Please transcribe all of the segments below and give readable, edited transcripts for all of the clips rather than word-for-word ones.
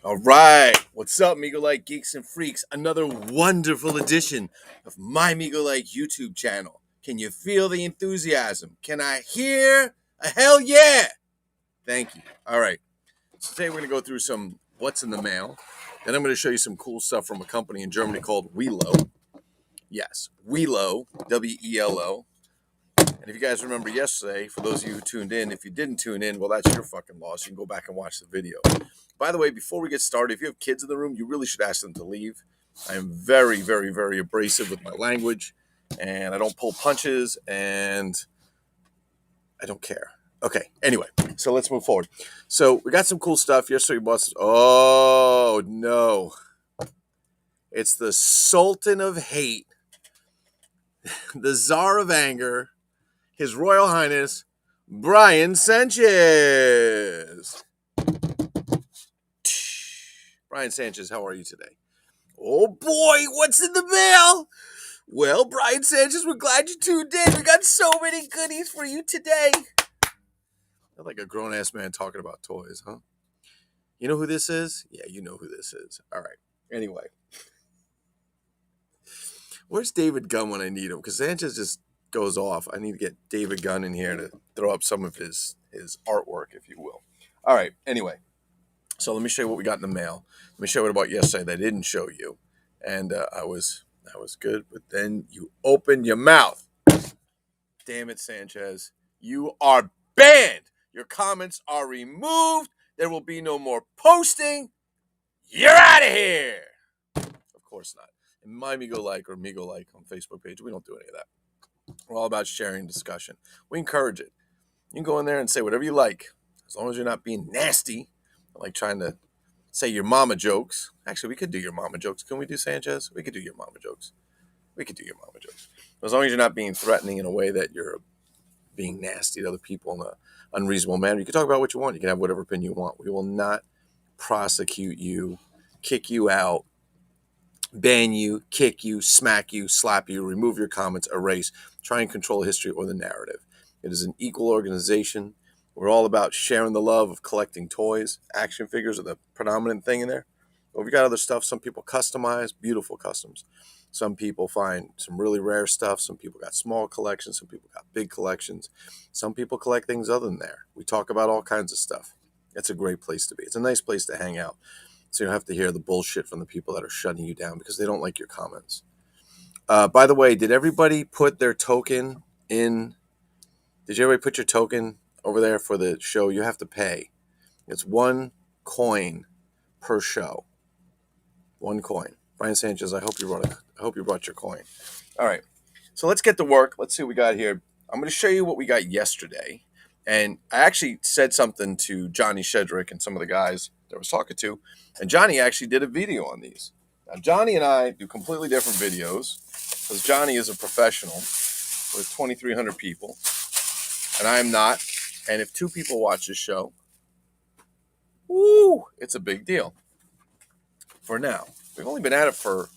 All right, what's up, Migo-like geeks and freaks? Another wonderful edition of my Migo-like YouTube channel. Can you feel the enthusiasm? Can I hear a hell yeah? Thank you. All right, so today we're going to go through some what's in the mail. Then I'm going to show you some cool stuff from a company in Germany called Welo. Yes, Welo, W-E-L-O. And if you guys remember yesterday, for those of you who tuned in, if you didn't tune in, well, that's your fucking loss. You can go back and watch the video. By the way, before we get started, if you have kids in the room, you really should ask them to leave. I am very, very, very abrasive with my language, and I don't pull punches, and I don't care. Okay, anyway, so let's move forward. So we got some cool stuff. Yesterday we bought some. Oh, no. It's the Sultan of Hate, the Czar of Anger, His Royal Highness, Brian Sanchez. Brian Sanchez, how are you today? Oh boy, what's in the mail? Well, Brian Sanchez, we're glad you tuned in. We got so many goodies for you today. You're like a grown-ass man talking about toys, huh? You know who this is? Yeah, you know who this is. All right. Anyway. Where's David Gunn when I need him? Because Sanchez just goes off. I need to get David Gunn in here to throw up some of his artwork, if you will. All right. Anyway. So let me show you what we got in the mail. Let me show you what about yesterday that I didn't show you. And I was good, but then you opened your mouth. Damn it, Sanchez. You are banned. Your comments are removed. There will be no more posting. You're out of here. Of course not. And my Migo-like or Migo-like on Facebook page, we don't do any of that. We're all about sharing discussion. We encourage it. You can go in there and say whatever you like, as long as you're not being nasty, like trying to say your mama jokes. Actually, we could do your mama jokes. Can we do, Sanchez? We could do your mama jokes. We could do your mama jokes. As long as you're not being threatening in a way that you're being nasty to other people in an unreasonable manner. You can talk about what you want. You can have whatever opinion you want. We will not prosecute you, kick you out, ban you, kick you, smack you, slap you, remove your comments, erase, try and control history or the narrative. It is an equal organization. We're all about sharing the love of collecting toys. Action figures are the predominant thing in there. But we've got other stuff. Some people customize, beautiful customs. Some people find some really rare stuff. Some people got small collections. Some people got big collections. Some people collect things other than there. We talk about all kinds of stuff. It's a great place to be. It's a nice place to hang out. So you don't have to hear the bullshit from the people that are shutting you down because they don't like your comments. By the way, did everybody put their token in? Did you everybody put your token over there for the show? You have to pay. It's 1 coin per show. 1 coin. Brian Sanchez, I hope you brought your coin. All right. So let's get to work. Let's see what we got here. I'm going to show you what we got yesterday. And I actually said something to Johnny Shedrick and some of the guys that I was talking to. And Johnny actually did a video on these. Now, Johnny and I do completely different videos because Johnny is a professional with 2,300 people. And I am not. And if 2 people watch this show, woo, it's a big deal. For now. We've only been at it for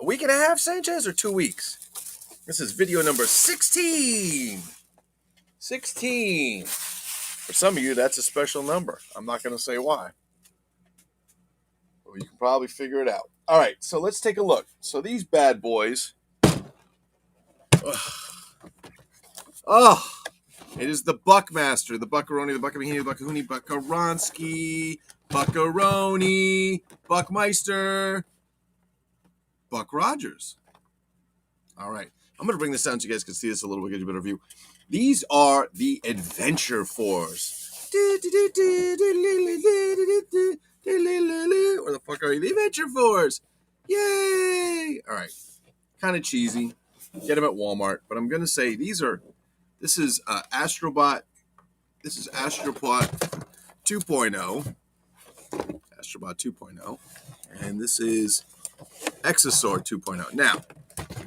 a week and a half, Sanchez, or 2 weeks? This is video number 16. 16. For some of you, that's a special number. I'm not going to say why. But you can probably figure it out. All right, so let's take a look. So these bad boys. Oh, it is the Buckmaster, the Buckaroni, the Buckabahini, the Buckahoonie, Buckaronsky, Buckaroni, Buckmeister, Buck Rogers. All right. I'm going to bring this down so you guys can see this a little bit, get a better view. These are the Adventure Force. Where the fuck are you? The Adventure Force. Yay. All right. Kind of cheesy. Get them at Walmart. But I'm going to say this is Astrobot. This is Astrobot 2.0. Astrobot 2.0. And this is Exosaur 2.0. Now,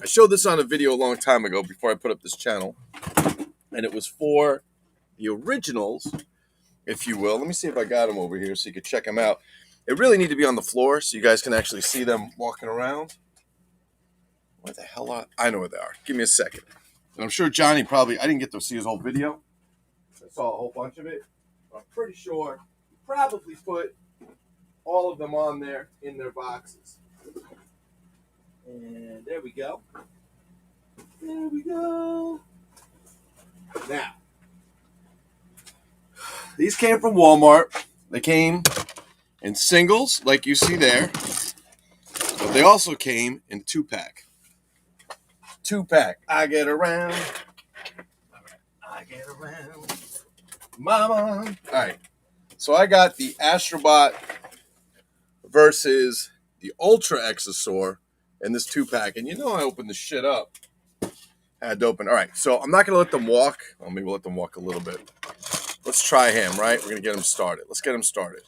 I showed this on a video a long time ago before I put up this channel. And it was for the originals, if you will. Let me see if I got them over here so you can check them out. They really need to be on the floor so you guys can actually see them walking around. Where the hell are I know where they are. Give me a second. And I'm sure Johnny I didn't get to see his whole video. I saw a whole bunch of it. I'm pretty sure he probably put all of them on there in their boxes. And there we go. There we go. Now, these came from Walmart. They came in singles, like you see there. But they also came in 2-pack. 2-pack. I get around. I get around. Mama. All right. So I got the Astrobot versus the Ultra Exosaur in this 2-pack. And you know I opened this shit up. I had to open. All right. So I'm not going to let them walk. Well, maybe we'll let them walk a little bit. Let's try him, right? We're going to get him started. Let's get him started.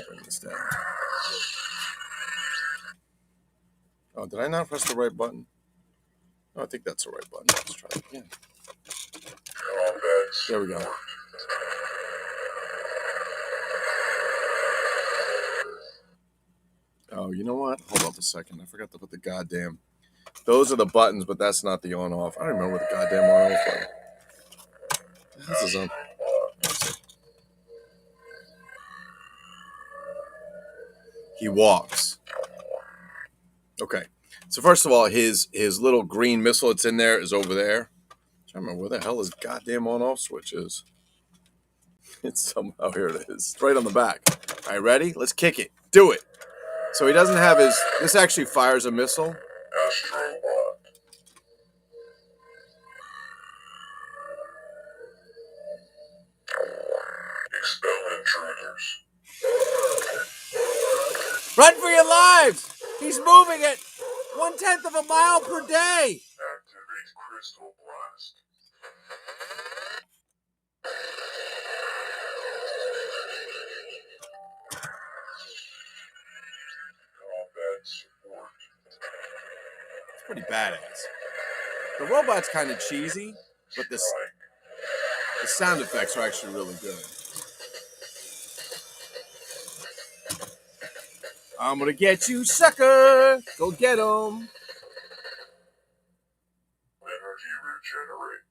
Bring this down. Oh, did I not press the right button? Oh, I think that's the right button. Let's try it again. There we go. Oh, you know what? Hold up a second. I forgot to put the goddamn... Those are the buttons, but that's not the on-off. I don't remember what the goddamn on-off was. This is on... He walks. Okay. So first of all, his little green missile that's in there is over there. I don't remember where the hell his goddamn on-off switch is. It's somehow... Here it is. It's right on the back. All right, ready? Let's kick it. Do it. So he doesn't have his... This actually fires a missile. Expel intruders. Run for your lives! He's moving at 1/10 of a mile per day. Activate crystal blast. Combat support. It's pretty badass. The robot's kind of cheesy, but the sound effects are actually really good. I'm gonna get you, sucker! Go get him! Energy regenerate.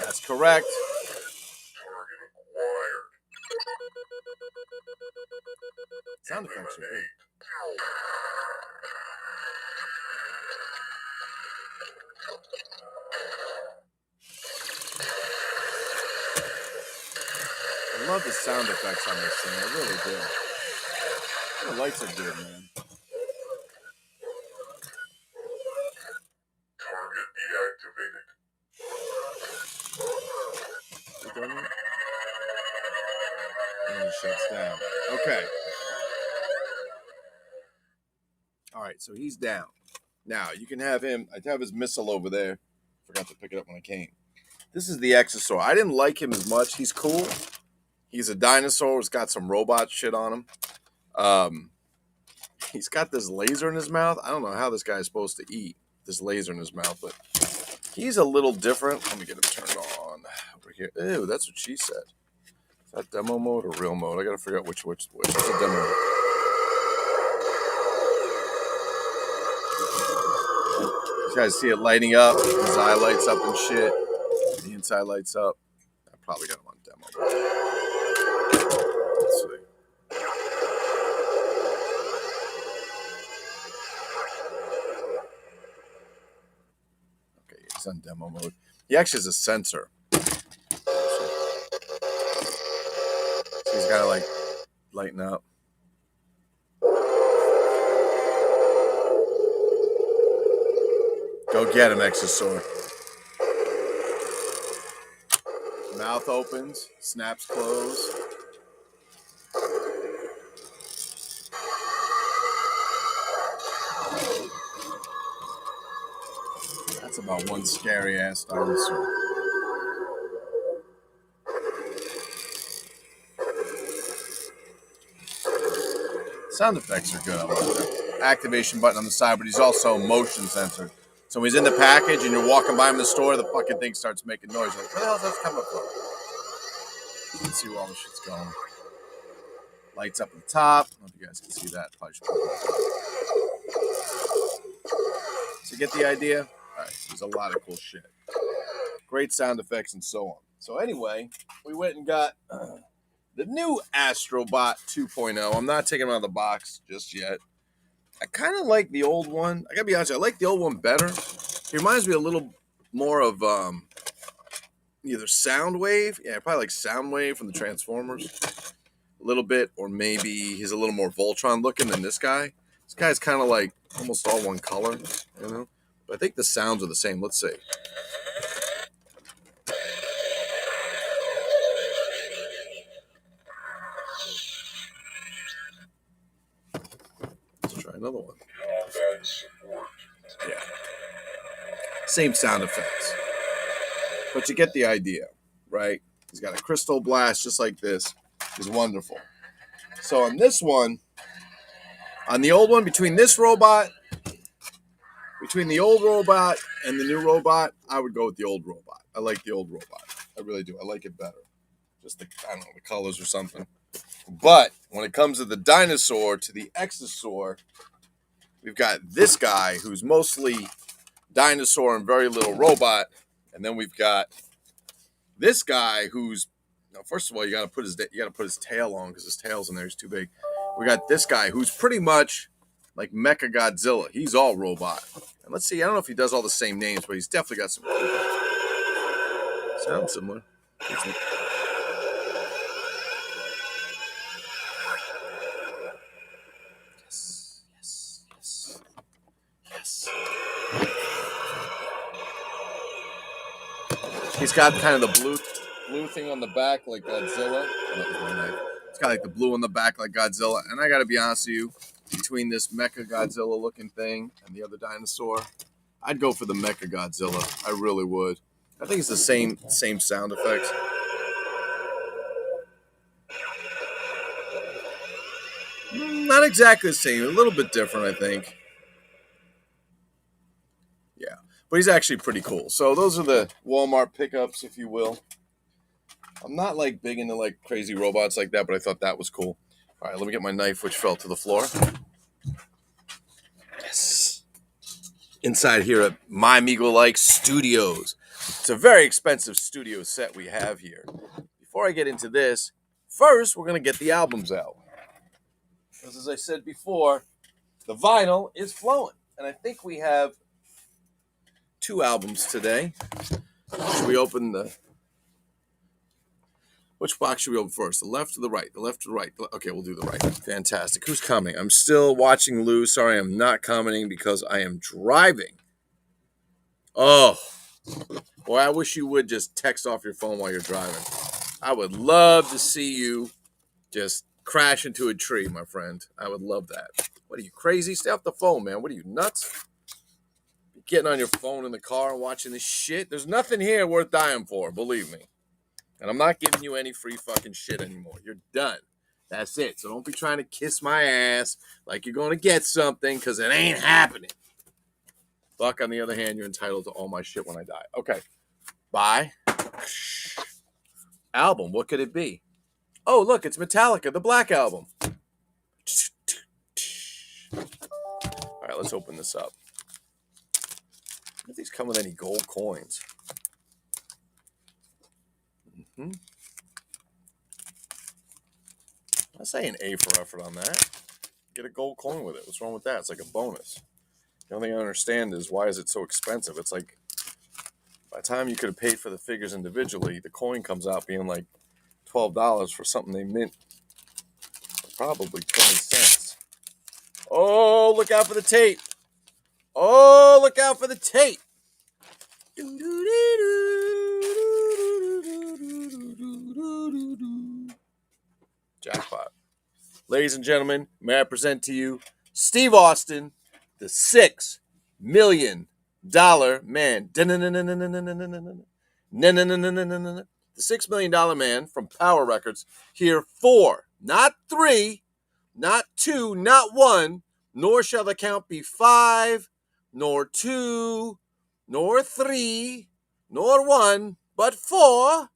That's correct. Target acquired. Sound effects are good. I love the sound effects on this thing. I really do. The lights are good, man. Target deactivated. And he shuts down. Okay. All right, so he's down. Now, you can have him. I have his missile over there. Forgot to pick it up when I came. This is the Exosaur. I didn't like him as much. He's cool. He's a dinosaur. He's got some robot shit on him. He's got this laser in his mouth. I don't know how this guy's supposed to eat this laser in his mouth, but he's a little different. Let me get him turned on over here. Ew, that's what she said. Is that demo mode or real mode? I got to figure out which is the demo mode. You guys see it lighting up. His eye lights up and shit. The inside lights up. I probably got him on demo mode. Let's see. Okay, he's on demo mode. He actually has a sensor. So he's got to like lighten up. Go get him, Exosaur. Mouth opens, snaps closed. That's about one scary ass dinosaur. Sound effects are good. I like that. Activation button on the side, but he's also motion censored. So he's in the package and you're walking by him in the store, the fucking thing starts making noise. You're like, where the hell is that coming from? Let's see where all the shit's going. Lights up at the top. I don't know if you guys can see that. Probably should put So you get the idea? All right, there's a lot of cool shit. Great sound effects and so on. So anyway, we went and got the new Astrobot 2.0. I'm not taking him out of the box just yet. I kind of like the old one. I gotta be honest, I like the old one better. He reminds me a little more of either Soundwave. Yeah, probably like Soundwave from the Transformers. A little bit, or maybe he's a little more Voltron looking than this guy. This guy's kind of like almost all one color, you know? But I think the sounds are the same. Let's see. Let's try another one. Combat support. Yeah. Same sound effects. But you get the idea, right? He's got a crystal blast just like this. He's wonderful. So on this one, on the old one, between the old robot and the new robot, I would go with the old robot. I like the old robot. I really do. I like it better. Just I don't know, the colors or something. But when it comes to the dinosaur, to the Exosaur, we've got this guy who's mostly dinosaur and very little robot. And then we've got this guy who's, first of all, you got to put his tail on because his tail's in there. He's too big. We got this guy who's pretty much like Mecha Godzilla. He's all robot. And let's see, I don't know if he does all the same names, but he's definitely got some. Sounds similar. Yes. He's got kind of the blue thing on the back like Godzilla. It's got like the blue on the back like Godzilla. And I got to be honest with you, between this Mecha Godzilla looking thing and the other dinosaur, I'd go for the Mecha Godzilla. I really would. I think it's the same sound effects. Not exactly the same. A little bit different, I think. Yeah. But he's actually pretty cool. So those are the Walmart pickups, if you will. I'm not like big into like crazy robots like that, but I thought that was cool. All right, let me get my knife, which fell to the floor. Yes. Inside here at My Amigo Like Studios. It's a very expensive studio set we have here. Before I get into this, first we're going to get the albums out. Because as I said before, the vinyl is flowing. And I think we have 2 albums today. Should we open which box should we open first? The left or the right? The left or the right? Okay, we'll do the right. Fantastic. Who's coming? I'm still watching Lou. Sorry, I'm not commenting because I am driving. Oh, boy, I wish you would just text off your phone while you're driving. I would love to see you just crash into a tree, my friend. I would love that. What are you, crazy? Stay off the phone, man. What are you, nuts? You're getting on your phone in the car and watching this shit? There's nothing here worth dying for, believe me. And I'm not giving you any free fucking shit anymore. You're done. That's it. So don't be trying to kiss my ass like you're going to get something, because it ain't happening. Buck, on the other hand, you're entitled to all my shit when I die. Okay. Bye. Album. What could it be? Oh, look. It's Metallica, the Black Album. All right, let's open this up. If these come with any gold coins. I say an A for effort on that. Get a gold coin with it. What's wrong with that? It's like a bonus. The only thing I understand is, why is it so expensive? It's like, by the time you could have paid for the figures individually, the coin comes out being like $12 for something they mint for probably 20 cents. Oh, look out for the tape. Oh, look out for the tape. Jackpot. Ladies and gentlemen, may I present to you Steve Austin, the $6 million man. The $6 million man from Power Records, here 4, not 3, not 2, not 1, nor shall the count be 5, nor 2, nor 3, nor 1, but 4.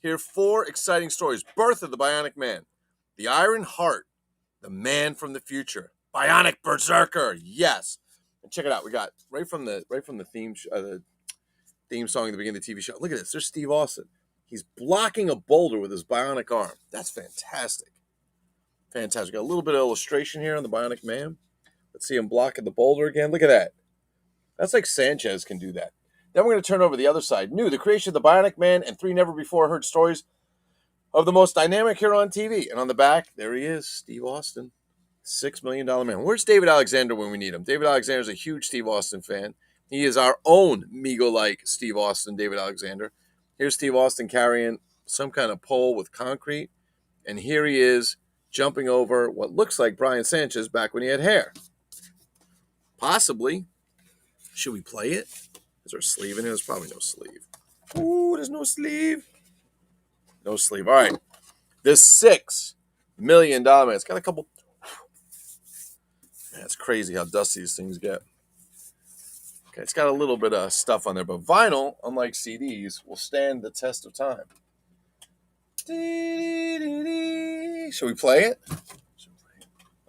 Here 4 exciting stories. Birth of the Bionic Man, the Iron Heart, the Man from the Future, Bionic Berserker, yes. And check it out. We got right from the theme song at the beginning of the TV show. Look at this. There's Steve Austin. He's blocking a boulder with his bionic arm. That's fantastic. Fantastic. Got a little bit of illustration here on the Bionic Man. Let's see him blocking the boulder again. Look at that. That's like Sanchez can do that. Then we're going to turn over the other side. New, the creation of the Bionic Man and 3 never-before-heard stories of the most dynamic hero on TV. And on the back, there he is, Steve Austin, $6 million man. Where's David Alexander when we need him? David Alexander is a huge Steve Austin fan. He is our own Migo-like Steve Austin, David Alexander. Here's Steve Austin carrying some kind of pole with concrete. And here he is jumping over what looks like Brian Sanchez back when he had hair. Possibly. Should we play it? Is there a sleeve in here? There's probably no sleeve. Ooh, there's no sleeve. No sleeve. All right. This $6 million man. It's got a couple. Man, it's crazy how dusty these things get. Okay, it's got a little bit of stuff on there, but vinyl, unlike CDs, will stand the test of time. Should we play it?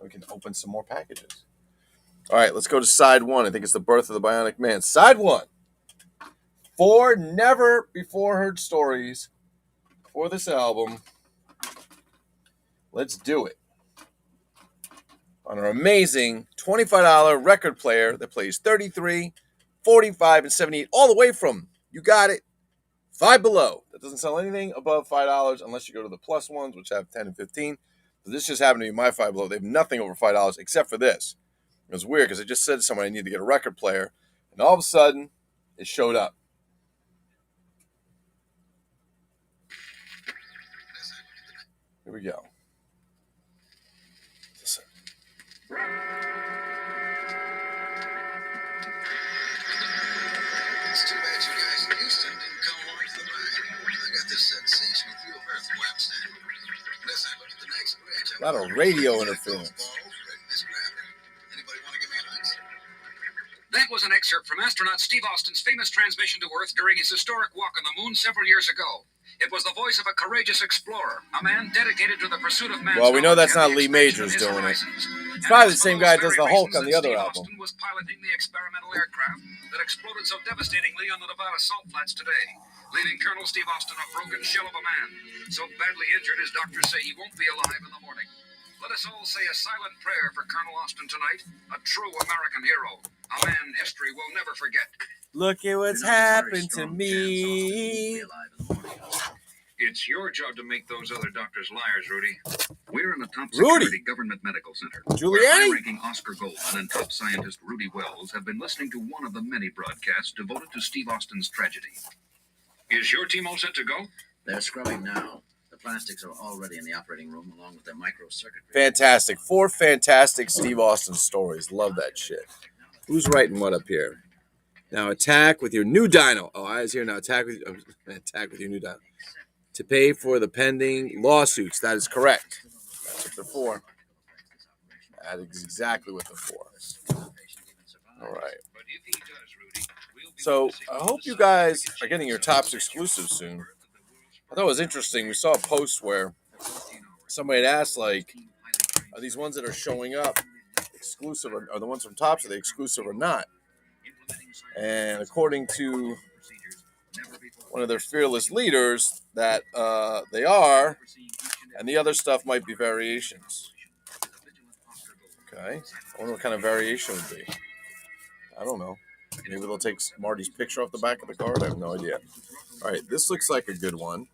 We can open some more packages. All right, let's go to side 1. I think it's the birth of the Bionic Man. Side 1. 4 never-before-heard stories for this album. Let's do it. On our amazing $25 record player that plays 33, 45, and 78, all the way from, you got it, Five Below. That doesn't sell anything above $5 unless you go to the plus ones, which have 10 and 15. But this just happened to be my Five Below. They have nothing over $5 except for this. It was weird because I just said to someone I need to get a record player, and all of a sudden, it showed up. Here we go. Listen. It's too bad you guys in Houston didn't come along for the ride. I got this sensational view of Earth from where I'm standing. Listen, look at the next bridge. A lot of radio interference. Anybody want to give me an answer? That was an excerpt from astronaut Steve Austin's famous transmission to Earth during his historic walk on the moon several years ago. It was the voice of a courageous explorer, a man dedicated to the pursuit of man's Well, we know that's knowledge not and the Lee expansion Majors of his doing it. horizons. It's probably the And same for guy those that does the very Hulk reasons on the that other Steve album. Austin was piloting the experimental aircraft that exploded so devastatingly on the Nevada salt flats today, leaving Colonel Steve Austin a broken shell of a man, so badly injured his doctors say he won't be alive in the morning. Let us all say a silent prayer for Colonel Austin tonight, a true American hero, a man history will never forget. Look at what's happened to me. It's your job to make those other doctors liars, Rudy. We're in a top Rudy. security government medical center. Giuliani? Where high-ranking Oscar Goldman and top scientist Rudy Wells have been listening to one of the many broadcasts devoted to Steve Austin's tragedy. Is your team all set to go? They're scrubbing now. The plastics are already in the operating room along with their microcircuitry. Fantastic. 4 fantastic Steve Austin stories. Love that shit. Who's writing what up here? Now attack with your new dyno. Oh, I was here now. Attack with your new dyno. To pay for the pending lawsuits. That is correct. That's what they're for. That is exactly what they're for. All right. So I hope you guys are getting your Tops exclusive soon. I thought it was interesting. We saw a post where somebody had asked, like, are these ones that are showing up exclusive, or are the ones from Tops, are they exclusive or not? And according to one of their fearless leaders, that they are, and the other stuff might be variations. Okay. I wonder what kind of variation would be. I don't know. Maybe they'll take Marty's picture off the back of the card. I have no idea. All right, this looks like a good one.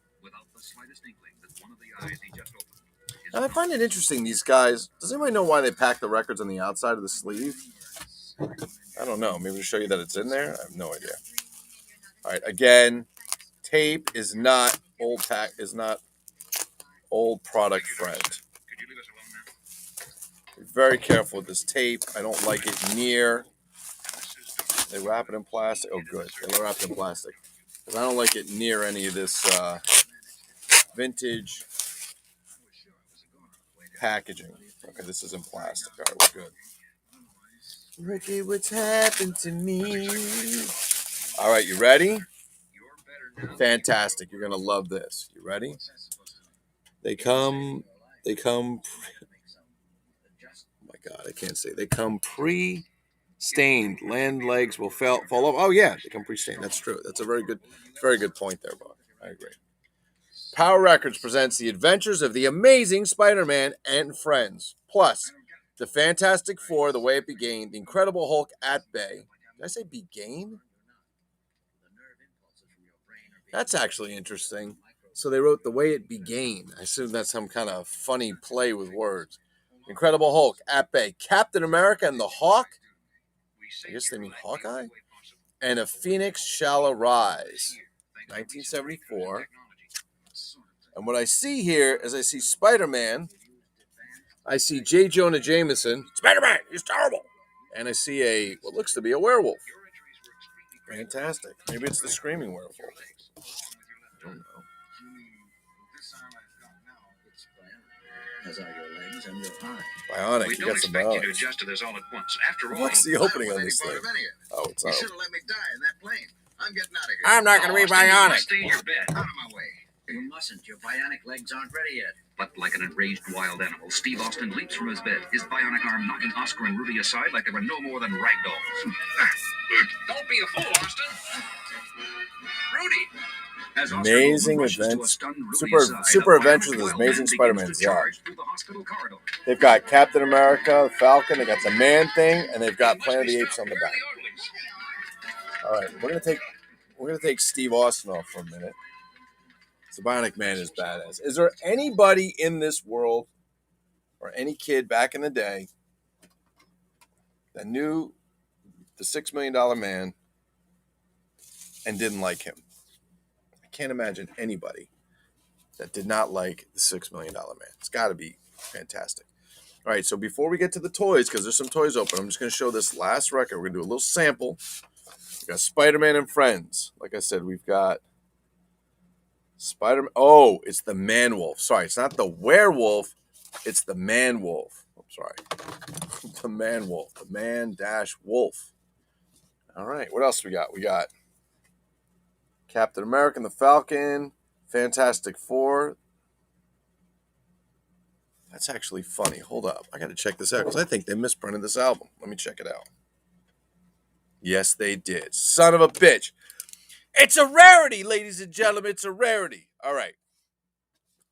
And I find it interesting, these guys. Does anybody know why they pack the records on the outside of the sleeve? I don't know. Maybe to show you that it's in there. I have no idea. All right, again, tape is not old product friend. Be very careful with this tape. I don't like it near. They wrap it in plastic. Oh, good. They wrap it in plastic. Because I don't like it near any of this vintage packaging. Okay, this is in plastic. All right, we're good. Look at what's happened to me. All right, you ready? Fantastic. You're going to love this. You ready? They come, oh my God, I can't say. They come stained. Land legs will fall off. Oh yeah, they come pre-stained. That's true. That's a very good point there, Bob. I agree. Power Records presents The Adventures of the Amazing Spider-Man and Friends, plus the Fantastic Four, The Way It Began, The Incredible Hulk at Bay. Did I say began? That's actually interesting. So they wrote The Way It Began. I assume that's some kind of funny play with words. Incredible Hulk at Bay, Captain America and the Hawk. I guess they mean Hawkeye. And A Phoenix Shall Arise, 1974. And what I see here is I see Spider-Man. I see J. Jonah Jameson. Spider-Man, he's terrible. And I see what looks to be a werewolf. Fantastic. Maybe it's the screaming werewolf. I don't know. As are your legs and your eye. Bionic, We you don't got some expect you to bionics. adjust to this all at once. After all, What's the opening on this thing? Oh, it's You not. should have let me die in that plane. I'm getting out of here. I'm not going to be Austin, you bionic. must stay in your bed. Out of my way. You mustn't. Your bionic legs aren't ready yet. But like an enraged wild animal, Steve Austin leaps from his bed, his bionic arm knocking Oscar and Ruby aside like they were no more than rag dolls. Don't be a fool, Austin. Rudy. As Oscar Amazing rushes to a Events. stunned Ruby's Super side, Super a bionic Adventures of wild Amazing man begins Spider-Man. to Yeah. charge through the hospital corridor. They've got Captain America, the Falcon, they got the Man Thing, and they've got He must Planet of be the Apes stopped. on the Where are back. the orderlies? All right, we're gonna take Steve Austin off for a minute. The Bionic Man is badass. Is there anybody in this world, or any kid back in the day, that knew the $6 Million Man and didn't like him? I can't imagine anybody that did not like the $6 Million Man. It's got to be fantastic. All right, so before we get to the toys, because there's some toys open, I'm just going to show this last record. We're going to do a little sample. We got Spider-Man and Friends. Like I said, we've got Spider-Man. Oh, it's the Man-Wolf. Sorry, it's not the werewolf. It's the Man-Wolf. I'm sorry. The Man-Wolf. The Man-Wolf. All right, what else we got? We got Captain America and the Falcon, Fantastic Four. That's actually funny. Hold up. I got to check this out because I think they misprinted this album. Let me check it out. Yes, they did. Son of a bitch. It's a rarity, ladies and gentlemen. It's a rarity. All right.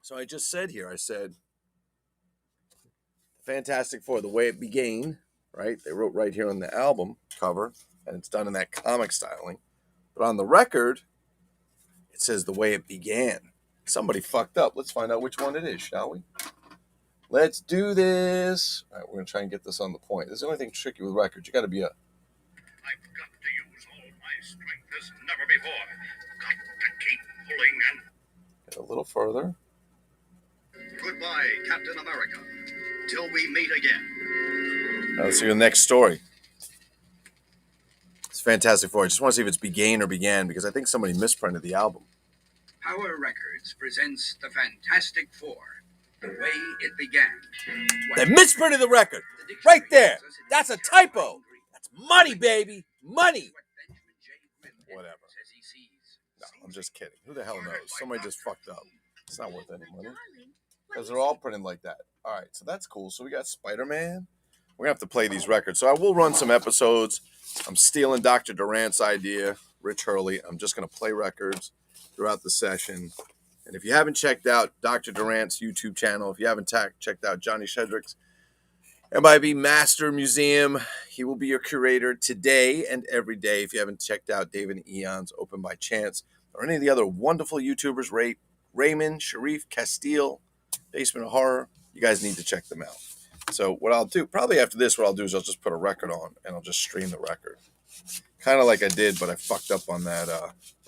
So I just said here, I said, Fantastic Four, The Way It Began, right? They wrote right here on the album cover, and it's done in that comic styling. But on the record, it says The Way It Began. Somebody fucked up. Let's find out which one it is, shall we? Let's do this. All right, we're going to try and get this on the point. This is the only thing tricky with records. You got to be I've got to use all my strength as never before. Got to keep pulling and get a little further. Goodbye, Captain America. Till we meet again. Let's see the next story. It's Fantastic Four. I just want to see if it's Began or Began because I think somebody misprinted the album. Power Records presents the Fantastic Four, The Way It Began. They misprinted the record. Right there. That's a typo. That's money, baby. Money. Whatever. No, I'm just kidding. Who the hell knows? Somebody just fucked up. It's not worth any money. Because they're all printed like that. All right, so that's cool. So we got Spider-Man. We're going to have to play these records. So I will run some episodes. I'm stealing Dr. Durant's idea, Rich Hurley. I'm just going to play records throughout the session. And if you haven't checked out Dr. Durant's YouTube channel, if you haven't checked out Johnny Shedrick's MIB Master Museum, he will be your curator today and every day. If you haven't checked out David and Eon's Open by Chance or any of the other wonderful YouTubers, Raymond, Sharif, Castile, Basement of Horror, you guys need to check them out. So what I'll do, probably after this, what I'll do is I'll just put a record on and I'll just stream the record. Kind of like I did, but I fucked up on that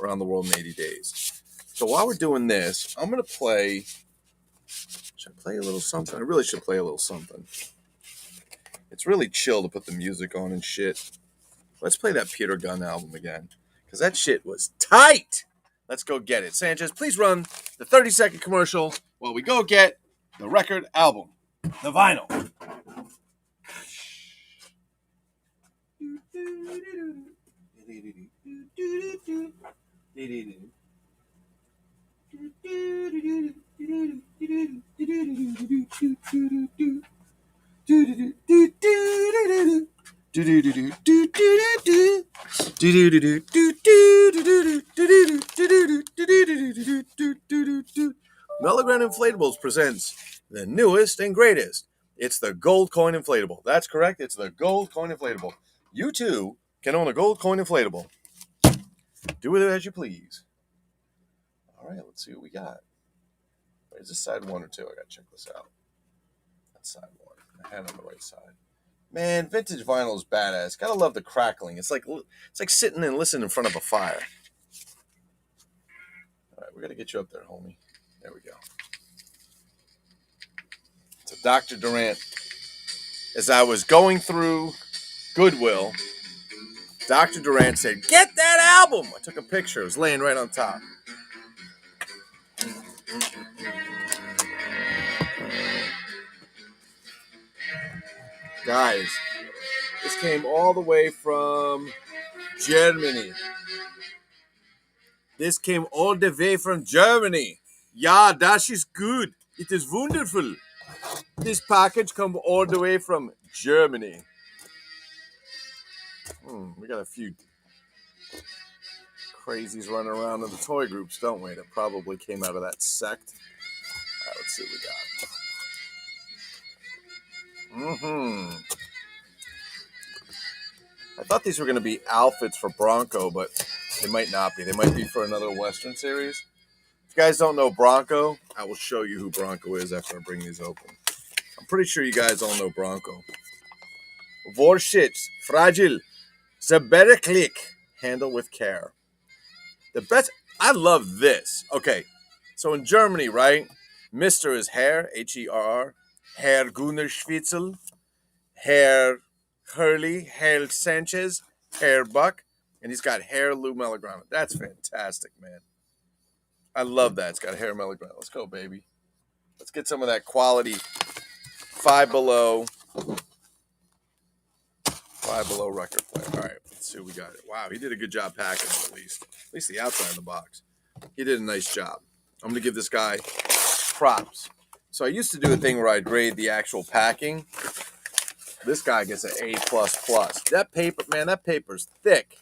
Around the World in 80 Days. So while we're doing this, I'm going to play, should I play a little something? I really should play a little something. It's really chill to put the music on and shit. Let's play that Peter Gunn album again, because that shit was tight. Let's go get it. Sanchez, please run the 30-second commercial while we go get the record album, the vinyl. Mellogram Inflatables presents the newest and greatest. It's the gold coin inflatable. That's correct. It's the gold coin inflatable. You too can own a gold coin inflatable. Do with it as you please. All right, let's see what we got. Wait, is this side 1 or 2? I gotta check this out. That's side 1. I had it on the right side. Man, vintage vinyl is badass. Gotta love the crackling. It's like sitting and listening in front of a fire. All right, we gotta get you up there, homie. There we go. So Dr. Durant, as I was going through Goodwill, Dr. Durant said, "Get that album." I took a picture. It was laying right on top. Guys, this came all the way from Germany. This came all the way from Germany. Ja, das ist gut. It is wonderful. This package come all the way from Germany. We got a few crazies running around in the toy groups, don't we? That probably came out of that sect. All right, let's see what we got. I thought these were going to be outfits for Bronco, but they might not be. They might be for another Western series. If you guys don't know Bronco, I will show you who Bronco is after I bring these open. I'm pretty sure you guys all know Bronco. Vorshits, fragile, the better click, handle with care. The best, I love this. Okay, so in Germany, right, Mr. is Herr, Herr, Herr Gunnar Schwitzel, Herr Hurley, Herr Sanchez, Herr Buck, and he's got Herr Lou Melodrama. That's fantastic, man. I love that. It's got Herr Melodrama. Let's go, baby. Let's get some of that quality Five Below record player. All right, let's see what we got. Wow, he did a good job packing it, at least the outside of the box. He did a nice job. I'm going to give this guy props. So I used to do a thing where I'd grade the actual packing. This guy gets an A++. That paper, man, that paper's thick.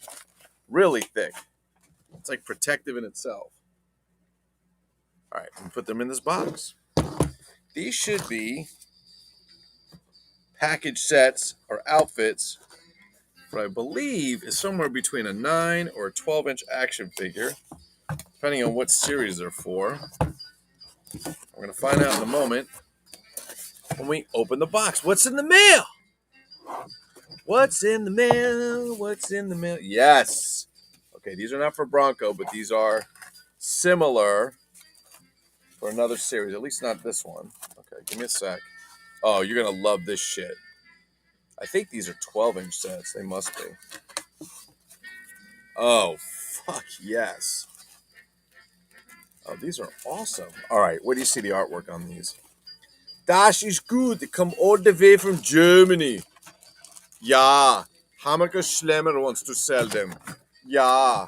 Really thick. It's like protective in itself. All right, I'm going to put them in this box. These should be package sets or outfits for, I believe, is somewhere between a 9 or a 12-inch action figure, depending on what series they're for. We're going to find out in a moment when we open the box. What's in the mail? What's in the mail? What's in the mail? Yes. Okay, these are not for Bronco, but these are similar for another series. At least not this one. Okay, give me a sec. Oh, you're going to love this shit. I think these are 12-inch sets. They must be. Oh, fuck yes. Oh, these are awesome. All right, where do you see the artwork on these? Das ist gut. They come all the way from Germany. Ja. Hammerger Schlemmer wants to sell them. Ja.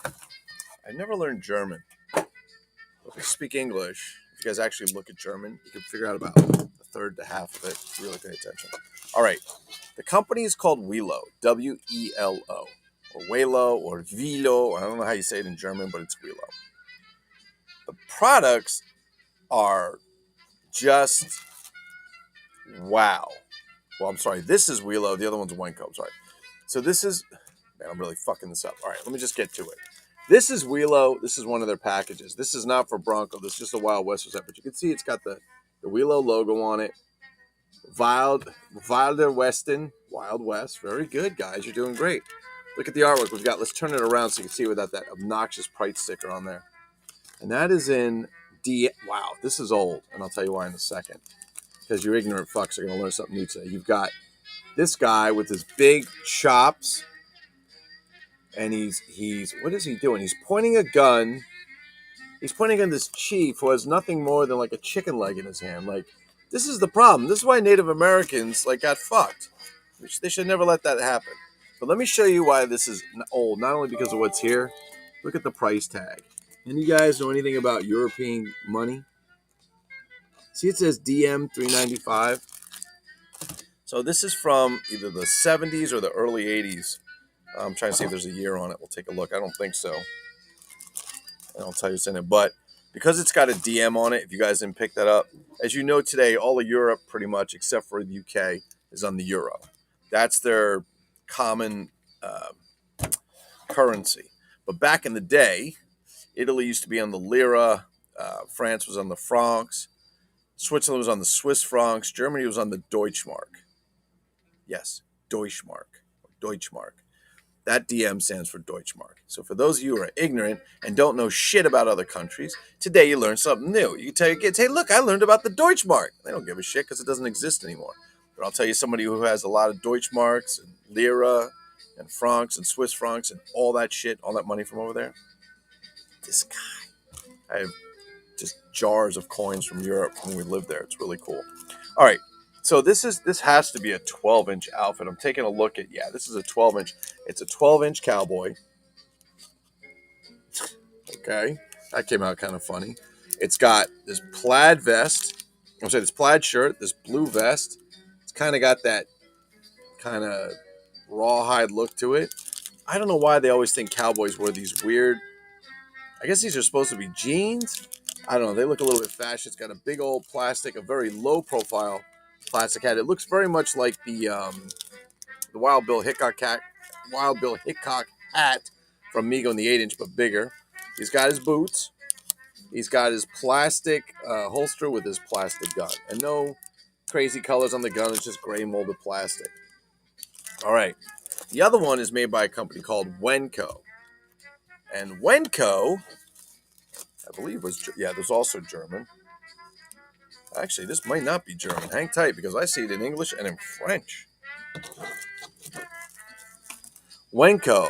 I never learned German. If you speak English, if you guys actually look at German, you can figure out about a third to half of it. Really pay attention. All right. The company is called Welo. W-E-L-O. Or Welo or Velo. I don't know how you say it in German, but it's Welo. The products are just wow. Well, I'm sorry. This is Welo. The other one's Wenco. I'm sorry. So this is... Man, I'm really fucking this up. All right, let me just get to it. This is Welo. This is one of their packages. This is not for Bronco. This is just a Wild West set. But you can see it's got the Welo logo on it. Wilder Weston. Wild West. Very good, guys. You're doing great. Look at the artwork we've got. Let's turn it around so you can see without that obnoxious price sticker on there. And that is in D. Wow, this is old. And I'll tell you why in a second. Because you ignorant fucks are going to learn something new today. You've got this guy with his big chops. And he's what is he doing? He's pointing a gun. He's pointing at this chief who has nothing more than like a chicken leg in his hand. Like, this is the problem. This is why Native Americans got fucked. They should never let that happen. But let me show you why this is old. Not only because of what's here. Look at the price tag. Any guys know anything about European money? See, it says DM $395. So this is from either the 70s or the early 80s. I'm trying to see if there's a year on it. We'll take a look. I don't think so. And I'll tell you what's in it. But because it's got a DM on it, if you guys didn't pick that up, as you know today, all of Europe pretty much, except for the UK, is on the euro. That's their common currency. But back in the day, Italy used to be on the lira. France was on the francs. Switzerland was on the Swiss francs. Germany was on the Deutschmark. Yes, Deutschmark. Deutschmark. That DM stands for Deutschmark. So for those of you who are ignorant and don't know shit about other countries, today you learn something new. You can tell your kids, hey, look, I learned about the Deutschmark. They don't give a shit because it doesn't exist anymore. But I'll tell you somebody who has a lot of Deutschmarks and lira and francs and Swiss francs and all that shit, all that money from over there. This guy. I have just jars of coins from Europe when we lived there. It's really cool. All right. So this has to be a 12-inch outfit. I'm taking a look at, this is a 12-inch. It's a 12-inch cowboy. Okay. That came out kind of funny. It's got this plaid vest. I'm sorry, this plaid shirt, this blue vest. It's kind of got that kind of rawhide look to it. I don't know why they always think cowboys wear these weird, I guess these are supposed to be jeans. I don't know. They look a little bit fashion. It's got a big old plastic, a very low profile plastic hat. It looks very much like the Wild Bill Hickok hat from Mego in the 8-inch, but bigger. He's got his boots. He's got his plastic holster with his plastic gun, and no crazy colors on the gun. It's just gray molded plastic. All right. The other one is made by a company called Wenco, and Wenco, I believe there's also German. Actually, this might not be German. Hang tight because I see it in English and in French. Wenco.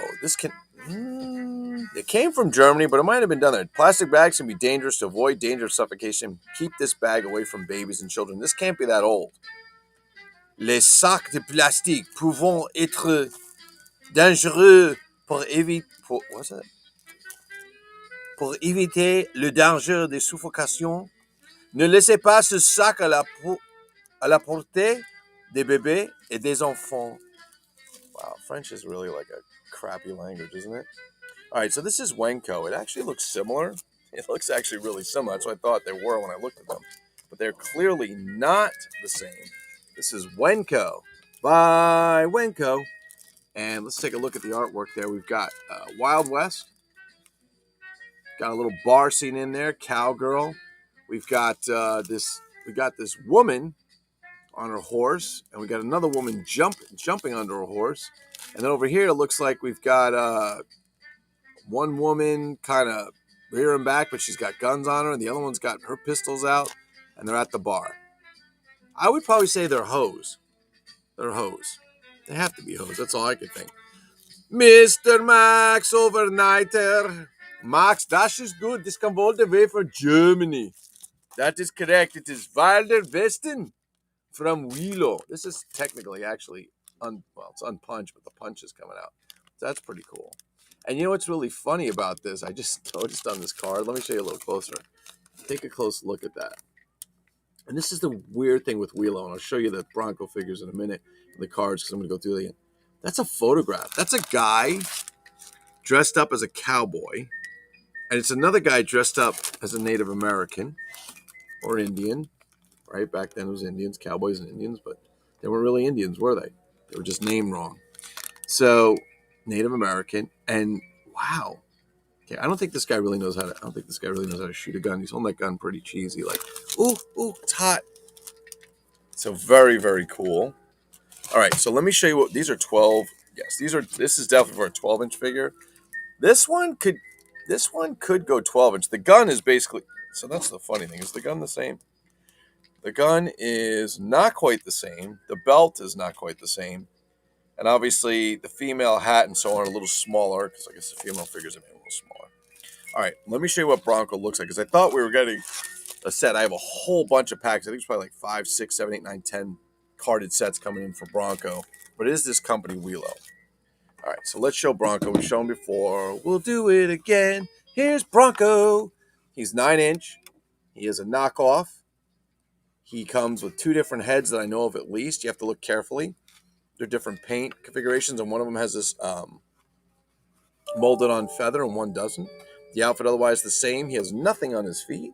It came from Germany, but it might have been done there. Plastic bags can be dangerous. To avoid danger of suffocation, keep this bag away from babies and children. This can't be that old. Les sacs de plastique pouvant être dangereux pour éviter le danger de suffocation. Ne laissez pas ce sac à la portée des bébés et des enfants. Wow, French is really like a crappy language, isn't it? All right, so this is Wenco. It actually looks similar. It looks actually really similar. That's what I thought they were when I looked at them. But they're clearly not the same. This is Wenco by Wenco. And let's take a look at the artwork there. We've got Wild West. Got a little bar scene in there, cowgirl. We've got this woman on her horse, and we got another woman jumping under her horse. And then over here, it looks like we've got one woman kind of rearing back, but she's got guns on her, and the other one's got her pistols out, and they're at the bar. I would probably say they're hoes. They're hoes. They have to be hoes. That's all I could think. Mr. Max Overnighter. Max, that is good. This comes all the way from Germany. That is correct. It is Wilder Westen from Welo. This is technically actually, it's unpunched, but the punch is coming out. So that's pretty cool. And you know what's really funny about this? I just noticed on this card. Let me show you a little closer. Take a close look at that. And this is the weird thing with Welo, and I'll show you the Bronco figures in a minute, and the cards, because I'm going to go through them. That's a photograph. That's a guy dressed up as a cowboy, and it's another guy dressed up as a Native American or Indian. Right? Back then it was Indians, cowboys and Indians, but they weren't really Indians, were they? They were just named wrong. So, Native American, and wow. Okay, I don't think this guy really knows how to shoot a gun. He's holding that gun pretty cheesy, like, ooh, it's hot. So very, very cool. All right, so let me show you what these are 12. Yes, this is definitely for a 12-inch figure. This one could go 12-inch. The gun is basically, so that's the funny thing. Is the gun the same? The gun is not quite the same. The belt is not quite the same. And obviously, the female hat and so on are a little smaller, because I guess the female figures are a little smaller. All right, let me show you what Bronco looks like, because I thought we were getting a set. I have a whole bunch of packs. I think it's probably like 5, 6, 7, 8, 9, 10 carded sets coming in for Bronco. But it is this company, Welo. All right, so let's show Bronco. We've shown before. We'll do it again. Here's Bronco. He's 9-inch. He is a knockoff. He comes with 2 different heads that I know of at least. You have to look carefully. They're different paint configurations, and one of them has this molded on feather and one doesn't. The outfit otherwise the same. He has nothing on his feet,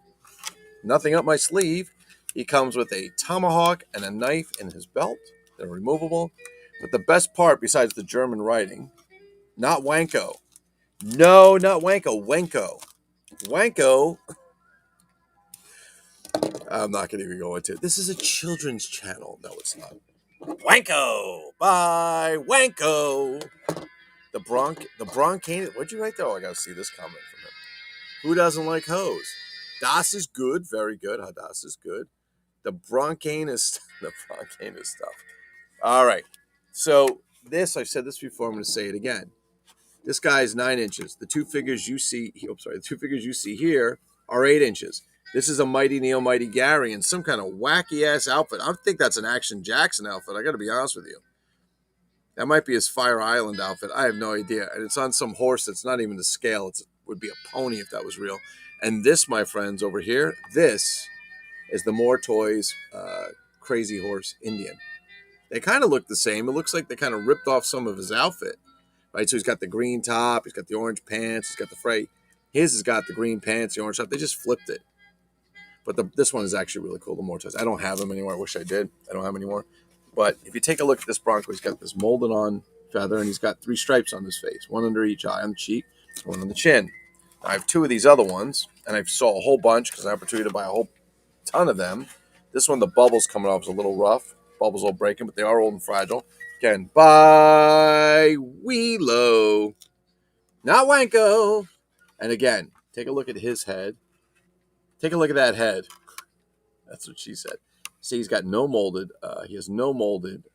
nothing up my sleeve. He comes with a tomahawk and a knife in his belt. They're removable. But the best part, besides the German writing, not Wanko. No, not Wanko. Wenko. Wanko. I'm not going to even go into it. This is a children's channel. No, it's not. Wanko. Bye. Wanko. The Broncane. What'd you write there? Oh, I got to see this comment from him. Who doesn't like hose? Das is good. Very good. Das is good. The Broncane is stuff. All right. So this, I've said this before. I'm going to say it again. This guy is 9 inches. The 2 figures you see, the 2 figures you see here are 8 inches. This is a Mighty Neil, Mighty Gary in some kind of wacky ass outfit. I think that's an Action Jackson outfit. I got to be honest with you. That might be his Fire Island outfit. I have no idea. And it's on some horse that's not even to scale. It would be a pony if that was real. And this, my friends, over here, this is the More Toys Crazy Horse Indian. They kind of look the same. It looks like they kind of ripped off some of his outfit. Right? So he's got the green top. He's got the orange pants. He's got the fray. His has got the green pants, the orange top. They just flipped it. But this one is actually really cool, the More Toys. I don't have them anymore. I wish I did. I don't have them anymore. But if you take a look at this Bronco, he's got this molded on feather, and he's got 3 stripes on his face, one under each eye on the cheek, one on the chin. Now, I have 2 of these other ones, and I saw a whole bunch because I had an opportunity to buy a whole ton of them. This one, the bubbles coming off is a little rough. Bubbles all breaking, but they are old and fragile. Again, by Welo, not Wanko. And again, take a look at his head. Take a look at that head. That's what she said. See, he's got no molded. He has no molded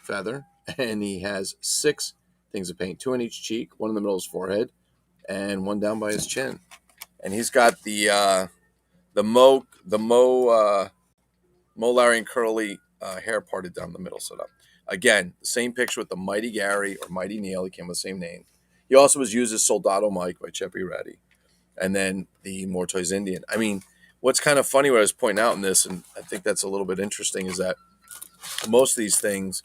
feather, and he has 6 things of paint, 2 on each cheek, 1 in the middle of his forehead, and 1 down by his chin. And he's got the Larry and Curly hair parted down the middle set up. Again, the same picture with the Mighty Gary or Mighty Neil. He came with the same name. He also was used as Soldado Mike by Cheppy Reddy. And then the More Toys Indian. I mean, what's kind of funny what I was pointing out in this, and I think that's a little bit interesting, is that most of these things,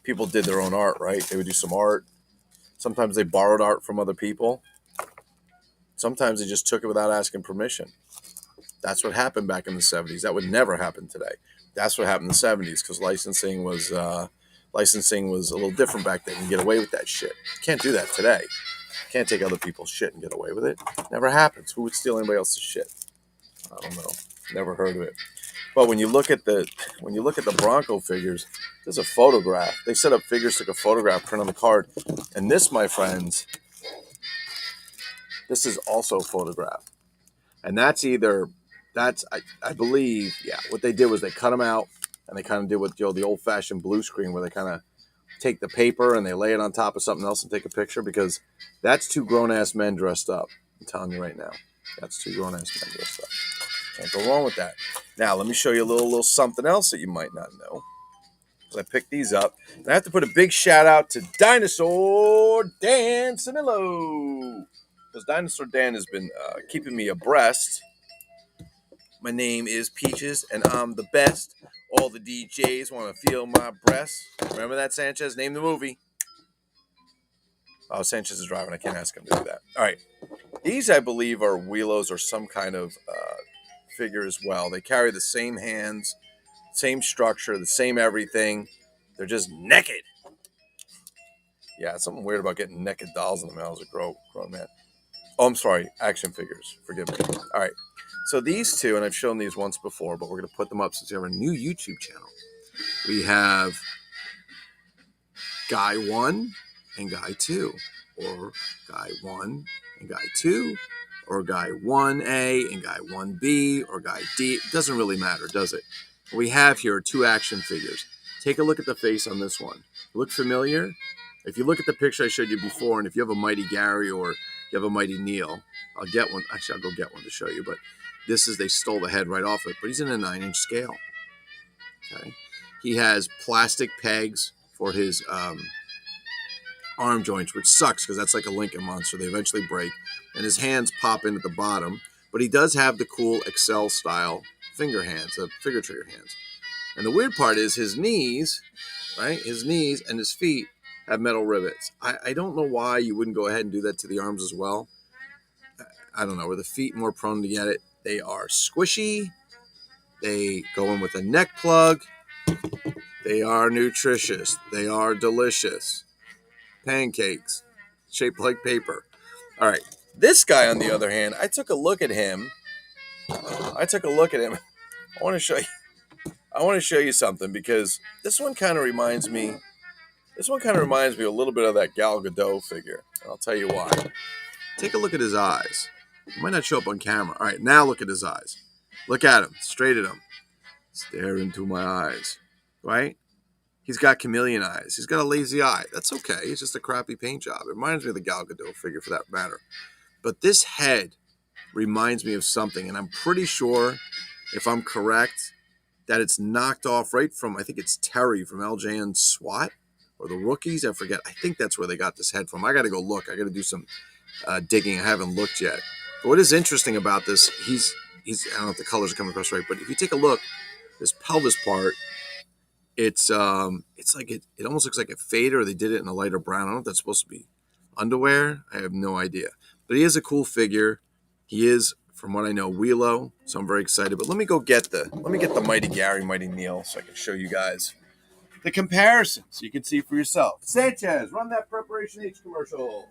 people did their own art, right? They would do some art. Sometimes they borrowed art from other people. Sometimes they just took it without asking permission. That's what happened back in the 70s. That would never happen today. That's what happened in the 70s because licensing was a little different back then. You can get away with that shit. You can't do that today. You can't take other people's shit and get away with it. Never happens. Who would steal anybody else's shit? I don't know. Never heard of it. But when you look at the Bronco figures, there's a photograph. They set up figures, took a photograph, print on the card, and this, my friends, this is also photographed. And I believe, yeah, what they did was they cut them out and they kind of did what the old-fashioned blue screen where they kind of take the paper and they lay it on top of something else and take a picture because that's 2 grown-ass men dressed up. I'm telling you right now. That's 2 grown-ass men dressed up. Can't go wrong with that. Now, let me show you a little something else that you might not know. I picked these up. And I have to put a big shout-out to Dinosaur Dan Sanillo. Because Dinosaur Dan has been keeping me abreast. My name is Peaches, and I'm the best. All the DJs want to feel my breasts. Remember that, Sanchez? Name the movie. Oh, Sanchez is driving. I can't ask him to do that. All right. These, I believe, are Welos or some kind of figure as well. They carry the same hands, same structure, the same everything. They're just naked. Yeah, something weird about getting naked dolls in the mail as a grown man. Oh, I'm sorry. Action figures. Forgive me. All right. So these 2, and I've shown these once before, but we're going to put them up since we have a new YouTube channel. We have Guy 1 and Guy 2, or Guy 1 and Guy 2, or Guy 1A and Guy 1B, or Guy D. It doesn't really matter, does it? What we have here are 2 action figures. Take a look at the face on this one. Look familiar? If you look at the picture I showed you before, and if you have a Mighty Gary or you have a Mighty Neil, I'll get one. Actually, I'll go get one to show you, but they stole the head right off it, but he's in a 9-inch scale. Okay. He has plastic pegs for his arm joints, which sucks because that's like a Lincoln Monster. They eventually break, and his hands pop in at the bottom, but he does have the cool Excel style finger hands, the finger trigger hands. And the weird part is his knees, right? His knees and his feet have metal rivets. I don't know why you wouldn't go ahead and do that to the arms as well. I don't know. Are the feet more prone to get it? They are squishy. They go in with a neck plug. They are nutritious. They are delicious. Pancakes shaped like paper. All right. This guy, on the other hand, I took a look at him. I want to show you. I want to show you something because this one kind of reminds me. This one kind of reminds me a little bit of that Gal Gadot figure. And I'll tell you why. Take a look at his eyes. It might not show up on camera. All right, now look at his eyes. Look at him, straight at him. Stare into my eyes. Right? He's got chameleon eyes. He's got a lazy eye. That's okay. It's just a crappy paint job. It reminds me of the Gal Gadot figure for that matter. But this head reminds me of something, and I'm pretty sure, if I'm correct, that it's knocked off right from, I think it's Terry from LJN SWAT or the Rookies. I forget. I think that's where they got this head from. I got to go look. I got to do some digging. I haven't looked yet. But what is interesting about this, he's I don't know if the colors are coming across right, but if you take a look, this pelvis part, it's like it almost looks like it faded or they did it in a lighter brown. I don't know if that's supposed to be underwear. I have no idea. But he is a cool figure. He is, from what I know, Welo, so I'm very excited. But let me get the Mighty Gary, Mighty Neil, so I can show you guys the comparison, so you can see for yourself. Sanchez, run that Preparation H commercial.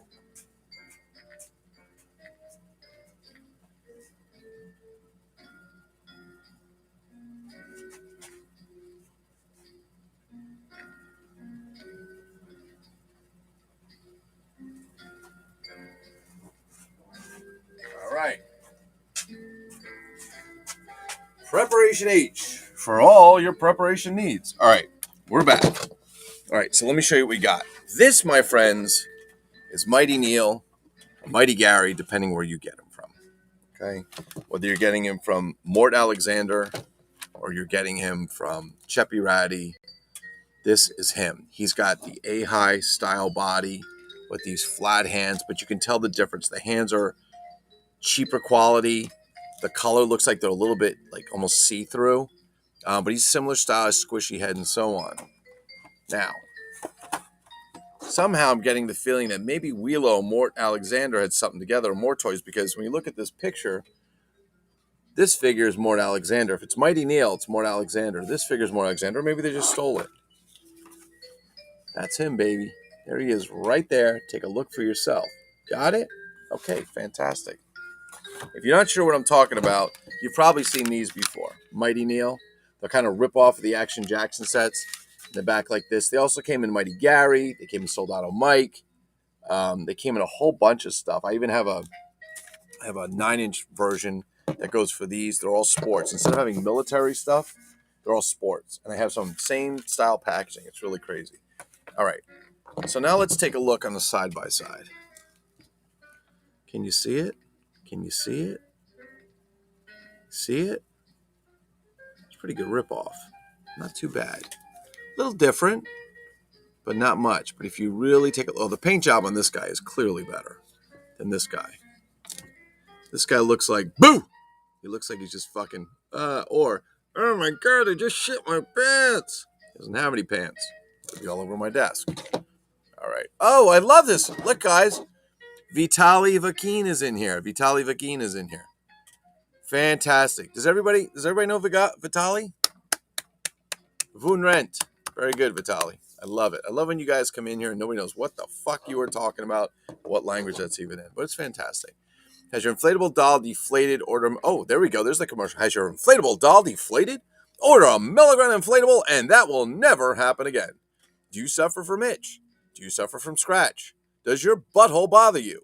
All right. Preparation H for all your preparation needs. All right, we're back. All right, so let me show you what we got. This, my friends, is Mighty Neil, Mighty Gary, depending where you get him from. Okay, whether you're getting him from Mort Alexander or you're getting him from Cheppy Ratty, this is him. He's got the A-high style body with these flat hands, but you can tell the difference. The hands are cheaper quality. The color looks like they're a little bit like almost see-through, but he's similar style, squishy head, and so on. Now, somehow I'm getting the feeling that maybe Welo and Mort Alexander had something together, or more toys, because when you look at this picture, this figure is Mort Alexander. If it's Mighty Neil, it's Mort Alexander. This figure is Mort Alexander. Maybe they just stole it. That's him, baby. There he is right there. Take a look for yourself. Got it? Okay, fantastic. If you're not sure what I'm talking about, you've probably seen these before. Mighty Neil. They'll kind of rip off of the Action Jackson sets in the back like this. They also came in Mighty Gary. They came in Soldado Mike. They came in a whole bunch of stuff. I even have a 9-inch version that goes for these. They're all sports. Instead of having military stuff, they're all sports. And I have some same style packaging. It's really crazy. All right. So now let's take a look on the side-by-side. Can you see it? Can you see it? See it? It's a pretty good ripoff. Not too bad. A little different, but not much. But if you really take a look, the paint job on this guy is clearly better than this guy. This guy looks like, boo! He looks like he's just fucking, or, oh my God, I just shit my pants. He doesn't have any pants. It'll be all over my desk. All right. Oh, I love this. Look, guys. Vitaly Vakin is in here. Vitaly Vakin is in here. Fantastic. Does everybody know Vitaly? Vunrent. Very good, Vitaly. I love it. I love when you guys come in here and nobody knows what the fuck you were talking about, what language that's even in. But it's fantastic. Has your inflatable doll deflated? Order. Oh, there we go. There's the commercial. Has your inflatable doll deflated? Order a milligram inflatable, and that will never happen again. Do you suffer from itch? Do you suffer from scratch? Does your butthole bother you?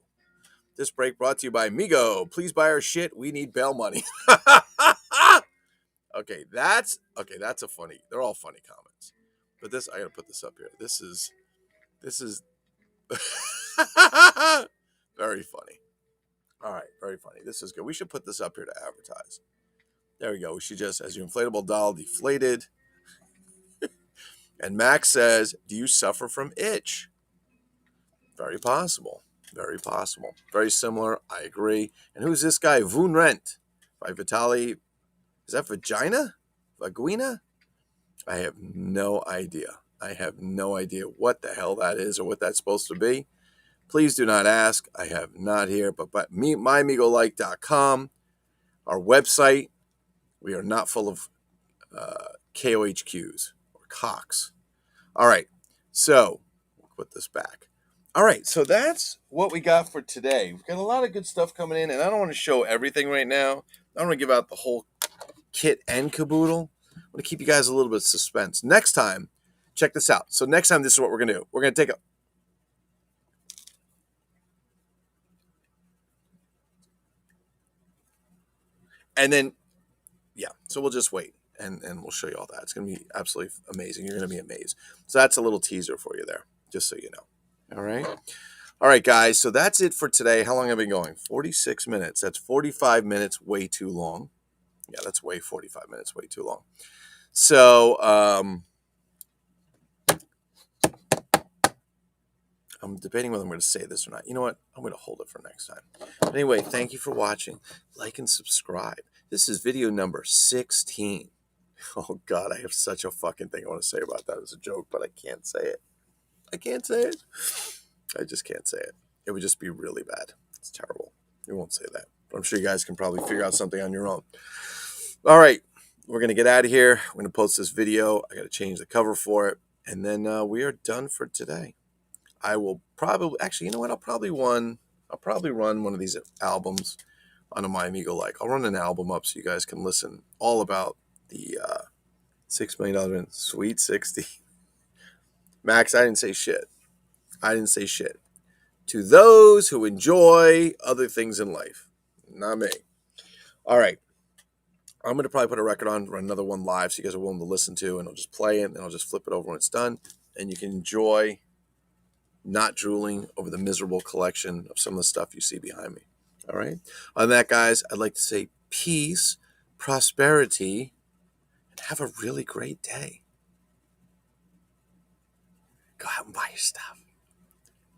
This break brought to you by Migo. Please buy our shit. We need bail money. Okay, that's a funny. They're all funny comments. But this, I gotta put this up here. This is very funny. All right, very funny. This is good. We should put this up here to advertise. There we go. We should just, as your inflatable doll deflated. And Max says, do you suffer from itch? Very possible. Very possible. Very similar. I agree. And who's this guy? Vunrent by Vitaly Is that vagina? Vaguina? I have no idea. I have no idea what the hell that is or what that's supposed to be. Please do not ask. I have not here, but myamigolike.com, our website. We are not full of KOHQs or cocks. All right, so we'll put this back. All right, so that's what we got for today. We've got a lot of good stuff coming in, and I don't want to show everything right now. I don't want to give out the whole kit and caboodle. I want to keep you guys a little bit of suspense. Next time, check this out. So next time, this is what we're going to do. We're going to take a... And then, yeah, so we'll just wait, and we'll show you all that. It's going to be absolutely amazing. You're going to be amazed. So that's a little teaser for you there, just so you know. All right? All right, guys, so that's it for today. How long have I been going? 46 minutes. That's 45 minutes, way too long. Yeah, that's 45 minutes, way too long. So, I'm debating whether I'm going to say this or not. You know what? I'm going to hold it for next time. But anyway, thank you for watching. Like and subscribe. This is video number 16. Oh, God, I have such a fucking thing I want to say about that as a joke, but I can't say it. I can't say it. I just can't say it. It would just be really bad. It's terrible. We won't say that. But I'm sure you guys can probably figure out something on your own. All right. We're going to get out of here. We're going to post this video. I got to change the cover for it. And then we are done for today. I will probably... Actually, you know what? I'll probably run one of these albums on a My Amigo Like. I'll run an album up so you guys can listen all about the $6 million Sweet 60. Max, I didn't say shit. I didn't say shit. To those who enjoy other things in life. Not me. All right. I'm going to probably put a record on, run another one live so you guys are willing to listen to, and I'll just play it, and I'll just flip it over when it's done, and you can enjoy not drooling over the miserable collection of some of the stuff you see behind me. All right? On that, guys, I'd like to say peace, prosperity, and have a really great day. Go out and buy your stuff.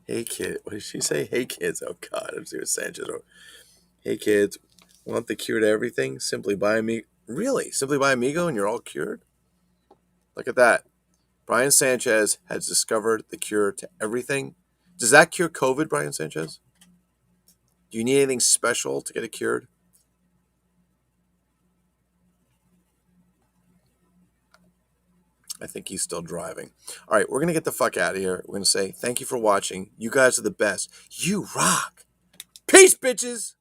Hey, kid. What did she say? Hey, kids. Oh, God. I'm seeing Sanchez. Hey, kids. Want the cure to everything? Simply buy Amigo. Really? Simply buy Amigo and you're all cured? Look at that. Brian Sanchez has discovered the cure to everything. Does that cure COVID, Brian Sanchez? Do you need anything special to get it cured? I think he's still driving. All right, we're going to get the fuck out of here. We're going to say thank you for watching. You guys are the best. You rock. Peace, bitches.